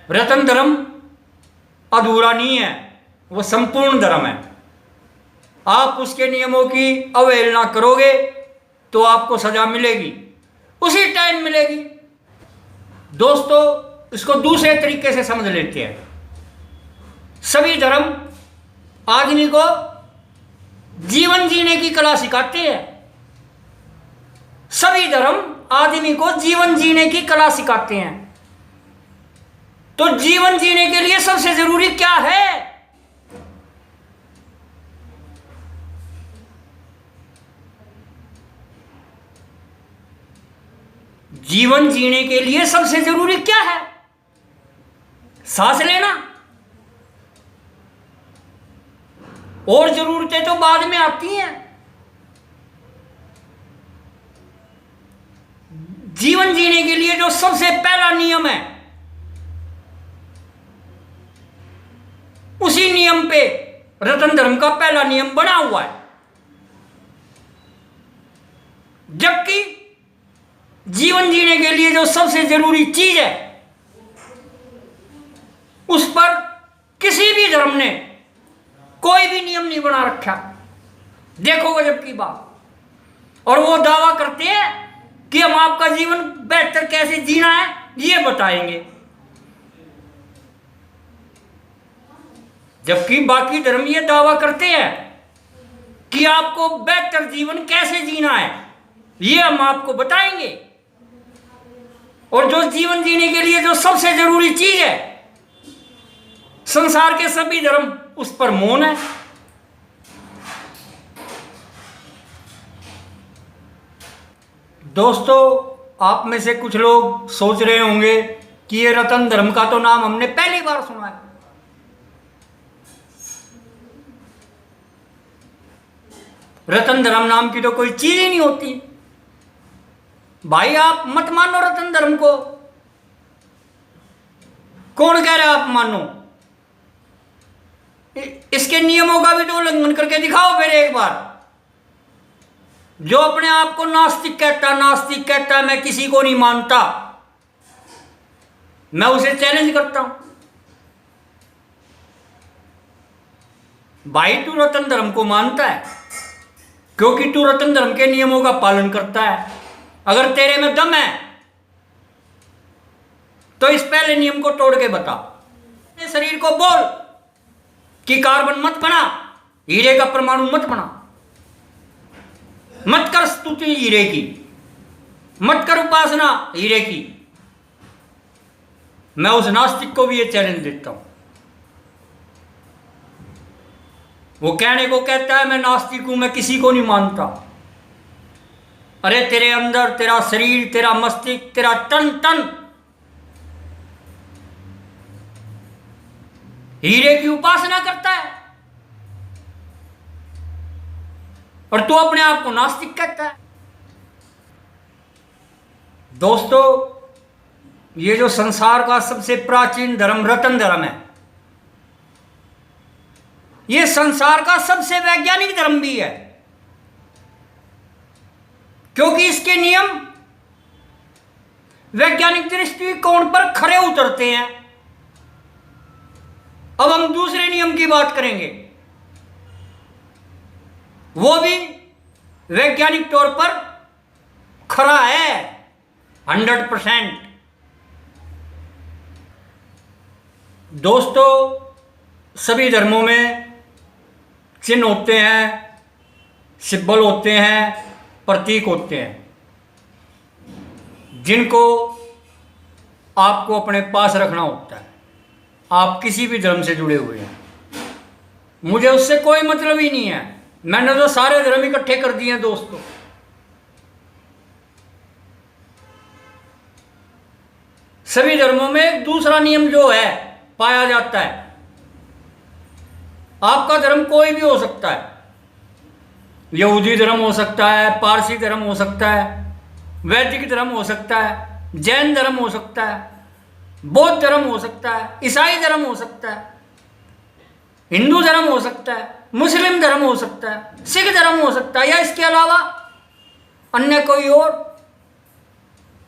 रतन धर्म अधूरा नहीं है, वो संपूर्ण धर्म है। आप उसके नियमों की अवहेलना करोगे तो आपको सजा मिलेगी, उसी टाइम मिलेगी। दोस्तों, इसको दूसरे तरीके से समझ लेते हैं। सभी धर्म आदमी को जीवन जीने की कला सिखाते हैं। सभी धर्म आदमी को जीवन जीने की कला सिखाते हैं। तो जीवन जीने के लिए सबसे जरूरी क्या है? जीवन जीने के लिए सबसे जरूरी क्या है? सांस लेना। और जरूरतें तो बाद में आती हैं। जीवन जीने के लिए जो सबसे पहला नियम है, उसी नियम पे रतन धर्म का पहला नियम बना हुआ है। जबकि जीवन जीने के लिए जो सबसे जरूरी चीज है, उस पर किसी भी धर्म ने कोई भी नियम नहीं बना रखा। देखो गजब की बात। और वो दावा करते हैं कि हम आपका जीवन बेहतर कैसे जीना है ये बताएंगे, जबकि बाकी धर्म ये दावा करते हैं कि आपको बेहतर जीवन कैसे जीना है ये हम आपको बताएंगे। और जो जीवन जीने के लिए जो सबसे जरूरी चीज है, संसार के सभी धर्म उस पर मौन है। दोस्तों, आप में से कुछ लोग सोच रहे होंगे कि ये रतन धर्म का तो नाम हमने पहली बार सुना है। रतन धर्म नाम की तो कोई चीज ही नहीं होती। भाई आप मत मानो रतन धर्म को। कौन कह रहा है आप मानो? इसके नियमों का भी तो उल्लंघन करके दिखाओ फिर एक बार। जो अपने आप को नास्तिक कहता है मैं किसी को नहीं मानता, मैं उसे चैलेंज करता हूं। भाई तू रतन धर्म को मानता है क्योंकि तू रतन धर्म के नियमों का पालन करता है। अगर तेरे में दम है तो इस पहले नियम को तोड़ के बता। शरीर को बोल कि कार्बन मत बना, हीरे का परमाणु मत बना, मत कर स्तुति हीरे की, मत कर उपासना हीरे की। मैं उस नास्तिक को भी ये चैलेंज देता हूं। वो कहने को कहता है मैं नास्तिक हूं, मैं किसी को नहीं मानता। अरे तेरे अंदर तेरा शरीर, तेरा मस्तिष्क, तेरा तन हीरे की उपासना करता है और तू अपने आप को नास्तिक कहता है। दोस्तों, ये जो संसार का सबसे प्राचीन धर्म रतन धर्म है, ये संसार का सबसे वैज्ञानिक धर्म भी है, क्योंकि इसके नियम वैज्ञानिक दृष्टिकोण पर खरे उतरते हैं। अब हम दूसरे नियम की बात करेंगे, वो भी वैज्ञानिक तौर पर खरा है 100%। दोस्तों, सभी धर्मों में चिन्ह होते हैं, सिंबल होते हैं, प्रतीक होते हैं, जिनको आपको अपने पास रखना होता है। आप किसी भी धर्म से जुड़े हुए हैं, मुझे उससे कोई मतलब ही नहीं है। मैंने तो सारे धर्म इकट्ठे कर दिए हैं दोस्तों। सभी धर्मों में एक दूसरा नियम जो है पाया जाता है। आपका धर्म कोई भी हो सकता है, यहूदी धर्म हो सकता है, पारसी धर्म हो सकता है, वैदिक धर्म हो सकता है, जैन धर्म हो सकता है, बौद्ध धर्म हो सकता है, ईसाई धर्म हो सकता है, हिंदू धर्म हो सकता है, मुस्लिम धर्म हो सकता है, सिख धर्म हो सकता है, या इसके अलावा अन्य कोई और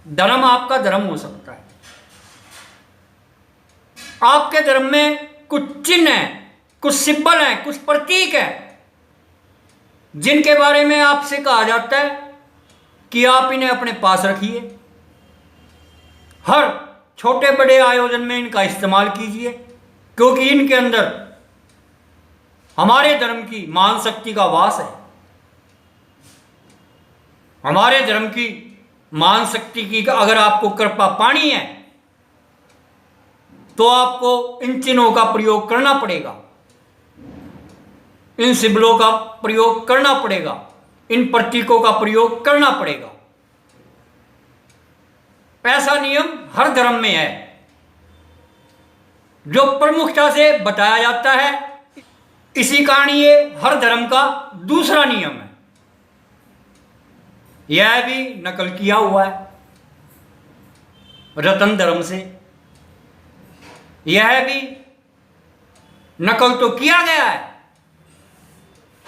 धर्म आपका धर्म हो सकता है। आपके धर्म में कुछ चिन्ह है, कुछ सिंबल है, कुछ प्रतीक है, जिनके बारे में आपसे कहा जाता है कि आप इन्हें अपने पास रखिए। हर छोटे बड़े आयोजन में इनका इस्तेमाल कीजिए, क्योंकि इनके अंदर हमारे धर्म की महान शक्ति का वास है। हमारे धर्म की महान शक्ति की अगर आपको कृपा पानी है तो आपको इन चिन्हों का प्रयोग करना पड़ेगा, इन सिंबलों का प्रयोग करना पड़ेगा, इन प्रतीकों का प्रयोग करना पड़ेगा। ऐसा नियम हर धर्म में है जो प्रमुखता से बताया जाता है। इसी कारण ये हर धर्म का दूसरा नियम है। यह भी नकल किया हुआ है रतन धर्म से। यह भी नकल तो किया गया है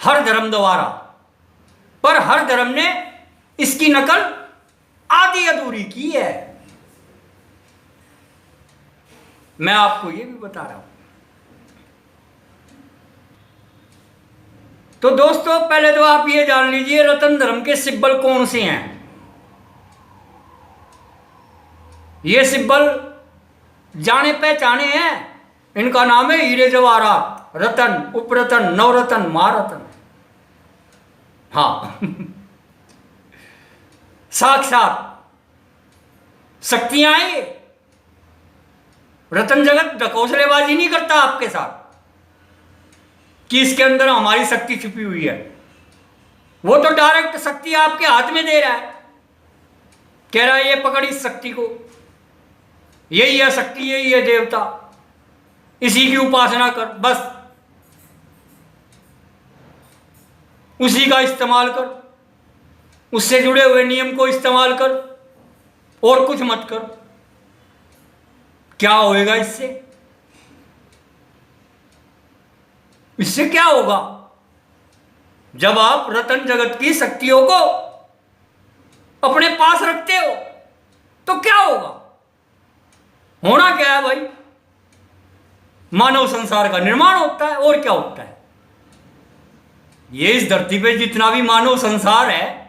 हर धर्म द्वारा, पर हर धर्म ने इसकी नकल आधी अधूरी की है। मैं आपको यह भी बता रहा हूं। तो दोस्तों, पहले तो आप ये जान लीजिए रतन धर्म के सिंबल कौन से हैं। ये सिंबल जाने पहचाने हैं। इनका नाम है हीरे जवाहरात, रतन, उपरतन, नवरतन, महारतन। हाँ साक्षात शक्तियां हैं ये। रतन जगत ढकोसलेबाजी नहीं करता आपके साथ कि इसके अंदर हमारी शक्ति छुपी हुई है। वो तो डायरेक्ट शक्ति आपके हाथ में दे रहा है, कह रहा है ये पकड़ इस शक्ति को, यही है शक्ति, यही है देवता, इसी की उपासना कर, बस उसी का इस्तेमाल कर, उससे जुड़े हुए नियम को इस्तेमाल कर और कुछ मत कर। क्या होएगा इससे? इससे क्या होगा? जब आप रतन जगत की शक्तियों को अपने पास रखते हो तो क्या होगा? होना क्या है भाई? मानव संसार का निर्माण होता है। और क्या होता है? ये इस धरती पे जितना भी मानव संसार है,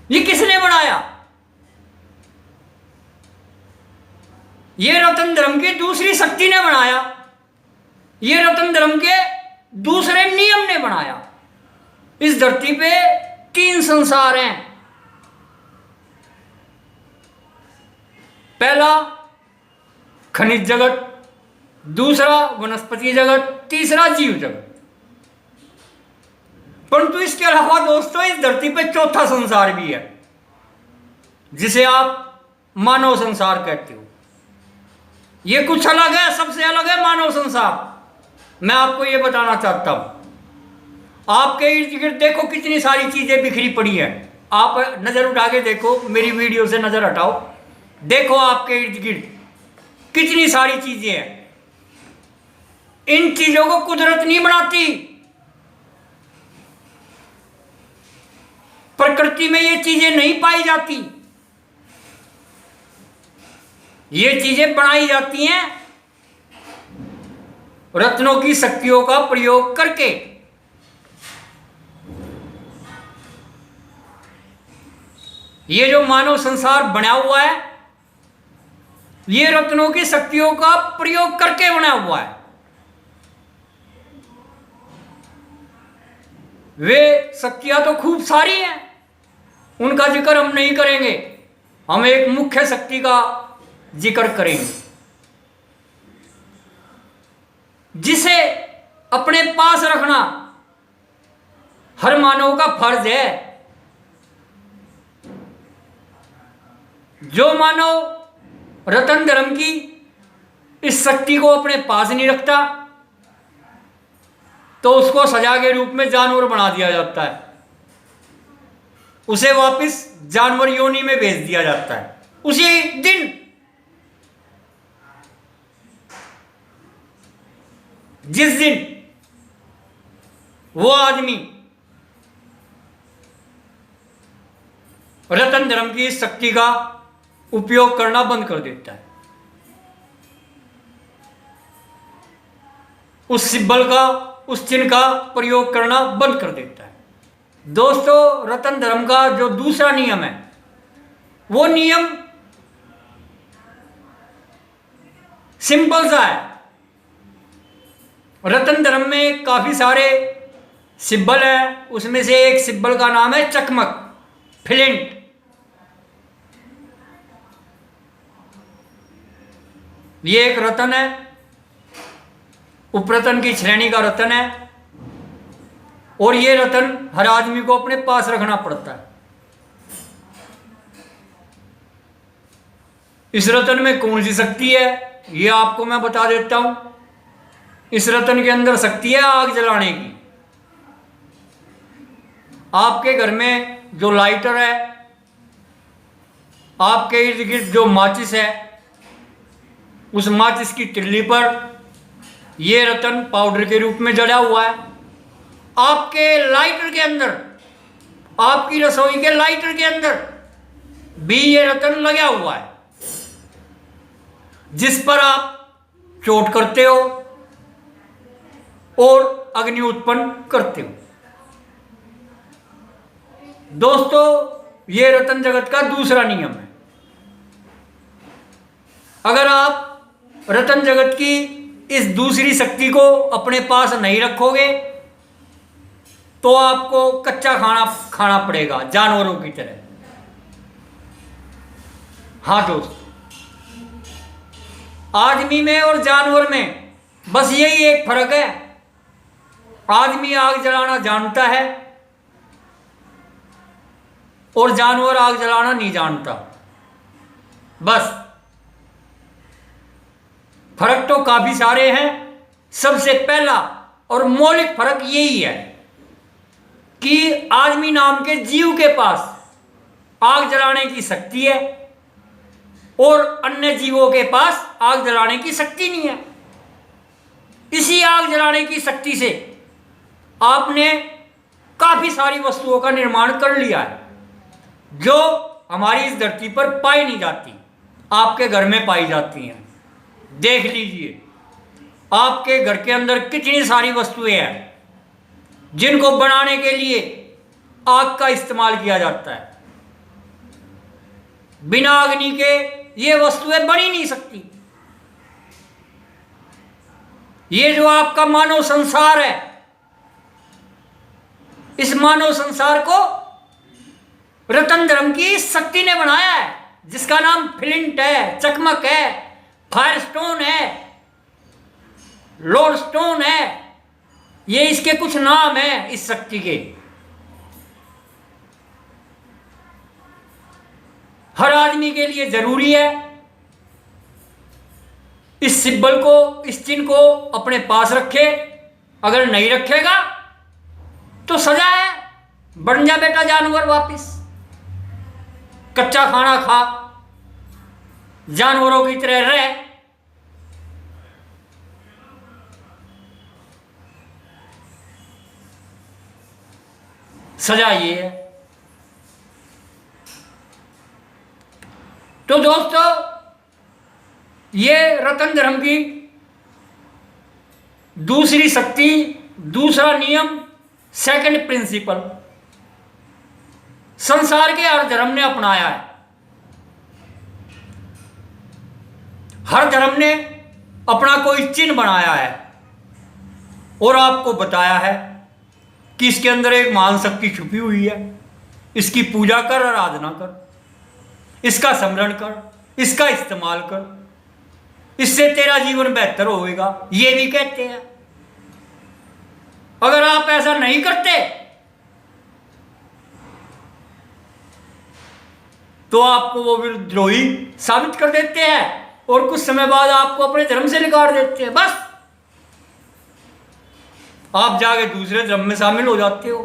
ये किसने बनाया? ये रतन धर्म की दूसरी शक्ति ने बनाया। ये रतन धर्म के दूसरे नियम ने बनाया। इस धरती पे 3 संसार हैं। पहला खनिज जगत, दूसरा वनस्पति जगत, तीसरा जीव जगत। परंतु इसके अलावा दोस्तों इस धरती पे चौथा संसार भी है, जिसे आप मानव संसार कहते हो। ये कुछ अलग है, सबसे अलग है मानव संसार। मैं आपको ये बताना चाहता हूं। आपके इर्द गिर्द देखो कितनी सारी चीजें बिखरी पड़ी हैं। आप नजर उठा के देखो, मेरी वीडियो से नजर हटाओ, देखो आपके इर्द गिर्द कितनी सारी चीजें हैं। इन चीजों को कुदरत नहीं बनाती। प्रकृति में ये चीजें नहीं पाई जाती। ये चीजें बनाई जाती हैं रत्नों की शक्तियों का प्रयोग करके। ये जो मानव संसार बना हुआ है, ये रत्नों की शक्तियों का प्रयोग करके बना हुआ है। वे शक्तियां तो खूब सारी हैं, उनका जिक्र हम नहीं करेंगे। हम एक मुख्य शक्ति का जिक्र करेंगे, जिसे अपने पास रखना हर मानव का फर्ज है। जो मानव रतन धर्म की इस शक्ति को अपने पास नहीं रखता, तो उसको सजा के रूप में जानवर बना दिया जाता है। उसे वापस जानवर योनि में भेज दिया जाता है उसी दिन। जिस दिन वो आदमी रतन धर्म की इस शक्ति का उपयोग करना बंद कर देता है, उस सिंबल का, उस चिन्ह का प्रयोग करना बंद कर देता है। दोस्तों, रतन धर्म का जो दूसरा नियम है, वो नियम सिंपल सा है। रतन धर्म में काफी सारे सिंबल है, उसमें से एक सिंबल का नाम है चकमक, फ्लिंट। ये एक रतन है, उपरतन की श्रेणी का रतन है, और ये रतन हर आदमी को अपने पास रखना पड़ता है। इस रतन में कौन सी शक्ति है, ये आपको मैं बता देता हूं। इस रतन के अंदर शक्ति है आग जलाने की। आपके घर में जो लाइटर है, आपके इर्द गिर्द जो माचिस है, उस माचिस की तिल्ली पर ये रतन पाउडर के रूप में जला हुआ है। आपके लाइटर के अंदर, आपकी रसोई के लाइटर के अंदर भी ये रतन लगा हुआ है, जिस पर आप चोट करते हो और अग्नि उत्पन्न करते हो। दोस्तों, ये रतन जगत का दूसरा नियम है। अगर आप रतन जगत की इस दूसरी शक्ति को अपने पास नहीं रखोगे तो आपको कच्चा खाना खाना पड़ेगा, जानवरों की तरह। हाँ दोस्तों, आदमी में और जानवर में बस यही एक फर्क है। आदमी आग जलाना जानता है और जानवर आग जलाना नहीं जानता। बस फर्क तो काफी सारे हैं। सबसे पहला और मौलिक फर्क यही है कि आदमी नाम के जीव के पास आग जलाने की शक्ति है और अन्य जीवों के पास आग जलाने की शक्ति नहीं है। इसी आग जलाने की शक्ति से आपने काफी सारी वस्तुओं का निर्माण कर लिया है जो हमारी इस धरती पर पाई नहीं जाती, आपके घर में पाई जाती हैं। देख लीजिए, आपके घर के अंदर कितनी सारी वस्तुएं हैं जिनको बनाने के लिए आग का इस्तेमाल किया जाता है। बिना अग्नि के ये वस्तुएं बन ही नहीं सकती। ये जो आपका मानव संसार है, इस मानव संसार को रतन धर्म की शक्ति ने बनाया है, जिसका नाम फ्लिंट है, चकमक है, फायरस्टोन है, लोडस्टोन है। ये इसके कुछ नाम हैं इस शक्ति के। हर आदमी के लिए जरूरी है इस सिंबल को, इस चिन्ह को अपने पास रखे। अगर नहीं रखेगा तो सजा है, बन जा बेटा जानवर वापिस, कच्चा खाना खा, जानवरों की तरह रह। सजा ये है। तो दोस्तों, ये रतन धर्म की दूसरी शक्ति, दूसरा नियम, सेकंड प्रिंसिपल संसार के हर धर्म ने अपनाया है। हर धर्म ने अपना कोई चिन्ह बनाया है और आपको बताया है कि इसके अंदर एक महान शक्ति छुपी हुई है, इसकी पूजा कर, आराधना कर, इसका स्मरण कर, इसका इस्तेमाल कर, इससे तेरा जीवन बेहतर होगा, ये भी कहते हैं। अगर आप ऐसा नहीं करते तो आपको वो विद्रोही साबित कर देते हैं और कुछ समय बाद आपको अपने धर्म से निकाल देते हैं। बस आप जाके दूसरे धर्म में शामिल हो जाते हो।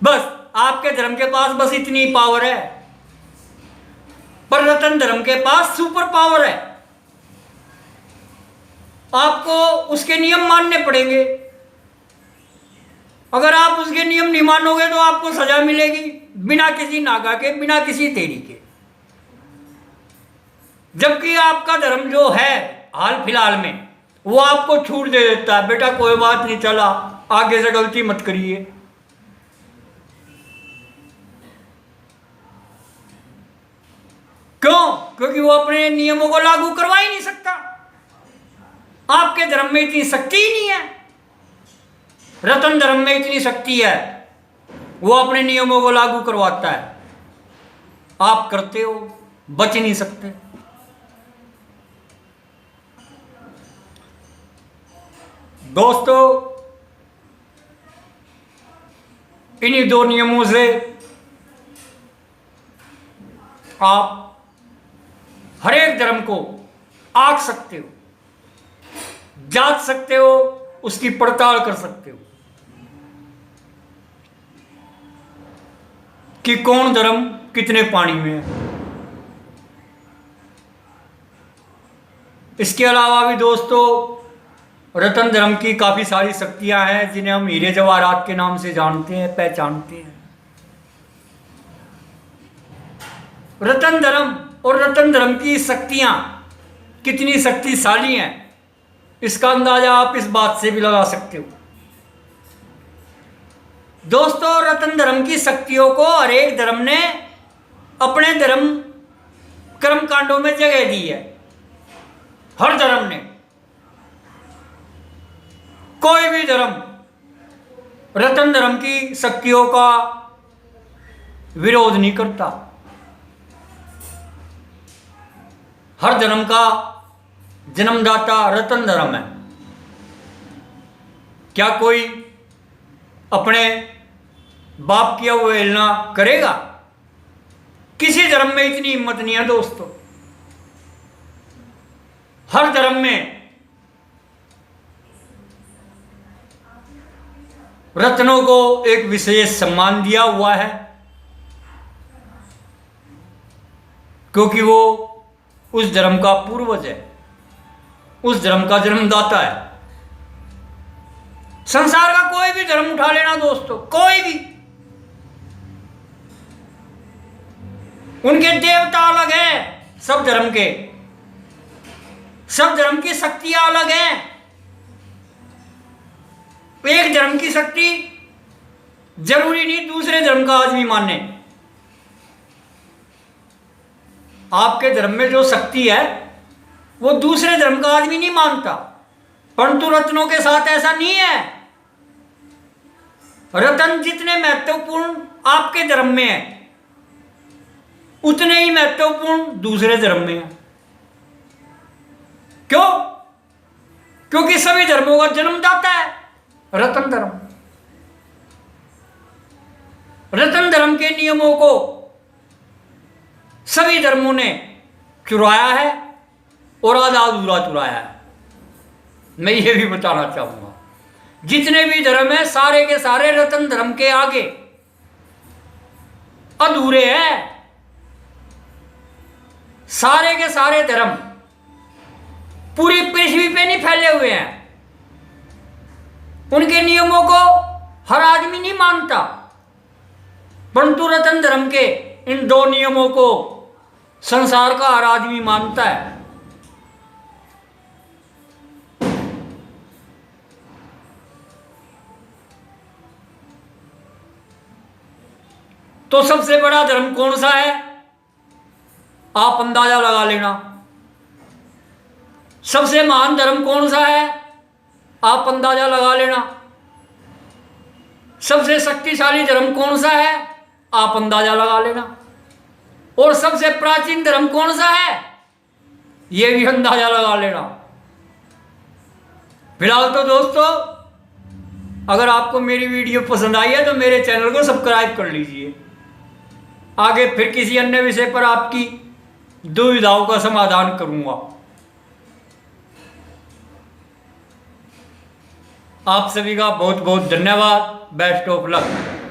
बस आपके धर्म के पास बस इतनी पावर है, पर रतन धर्म के पास सुपर पावर है। आपको उसके नियम मानने पड़ेंगे। अगर आप उसके नियम नहीं मानोगे तो आपको सजा मिलेगी, बिना किसी नागा के, बिना किसी देरी के। जबकि आपका धर्म जो है हाल फिलहाल में, वो आपको छूट दे देता है, बेटा कोई बात नहीं, चला आगे से गलती मत करिए। क्यों? क्योंकि वो अपने नियमों को लागू करवा ही नहीं सकता। आपके धर्म में इतनी शक्ति ही नहीं है। रतन धर्म में इतनी शक्ति है, वो अपने नियमों को लागू करवाता है। आप करते हो, बच नहीं सकते। दोस्तों, इन्हीं दो नियमों से आप हर एक धर्म को आंक सकते हो, जांच सकते हो, उसकी पड़ताल कर सकते हो कि कौन धर्म कितने पानी में है। इसके अलावा भी दोस्तों रतन धर्म की काफी सारी शक्तियां हैं जिन्हें हम हीरे जवाहरात के नाम से जानते हैं, पहचानते हैं। रतन धर्म और रतन धर्म की शक्तियां कितनी शक्तिशाली हैं, इसका अंदाजा आप इस बात से भी लगा सकते हो। दोस्तों रतन धर्म की शक्तियों को हर एक धर्म ने अपने धर्म कर्म कांडों में जगह दी है। हर धर्म ने, कोई भी धर्म रतन धर्म की शक्तियों का विरोध नहीं करता। हर धर्म का जन्मदाता रतन धर्म है। क्या कोई अपने बाप की अवहेलना करेगा? किसी धर्म में इतनी हिम्मत नहीं है दोस्तों। हर धर्म में रत्नों को एक विशेष सम्मान दिया हुआ है, क्योंकि वो उस धर्म का पूर्वज है, उस धर्म का जन्मदाता है। संसार का कोई भी धर्म उठा लेना दोस्तों, कोई भी, उनके देवता अलग हैं, सब धर्म के, सब धर्म की शक्तियां अलग हैं। एक धर्म की शक्ति जरूरी नहीं दूसरे धर्म का आदमी माने। आपके धर्म में जो शक्ति है वो दूसरे धर्म का आदमी नहीं मानता, परंतु रत्नों के साथ ऐसा नहीं है। रतन जितने महत्वपूर्ण आपके धर्म में है उतने ही महत्वपूर्ण दूसरे धर्म में है। क्यों? क्योंकि सभी धर्मों का जन्मदाता है रतन धर्म। रतन धर्म के नियमों को सभी धर्मों ने चुराया है और आधा अधूरा चुराया है। मैं ये भी बताना चाहूंगा, जितने भी धर्म है सारे के सारे रतन धर्म के आगे अधूरे हैं। सारे के सारे धर्म पूरी पृथ्वी पे नहीं फैले हुए हैं, उनके नियमों को हर आदमी नहीं मानता, परंतु रतन धर्म के इन दो नियमों को संसार का हर आदमी मानता है। तो सबसे बड़ा धर्म कौन सा है? आप अंदाजा लगा लेना। सबसे महान धर्म कौन सा है? आप अंदाजा लगा लेना। सबसे शक्तिशाली धर्म कौन सा है? आप अंदाजा लगा लेना। और सबसे प्राचीन धर्म कौन सा है? यह भी अंदाजा लगा लेना। फिलहाल तो दोस्तों अगर आपको मेरी वीडियो पसंद आई है तो मेरे चैनल को सब्सक्राइब कर लीजिए। आगे फिर किसी अन्य विषय पर आपकी दुविधाओं का समाधान करूंगा। आप सभी का बहुत बहुत धन्यवाद। Best of luck.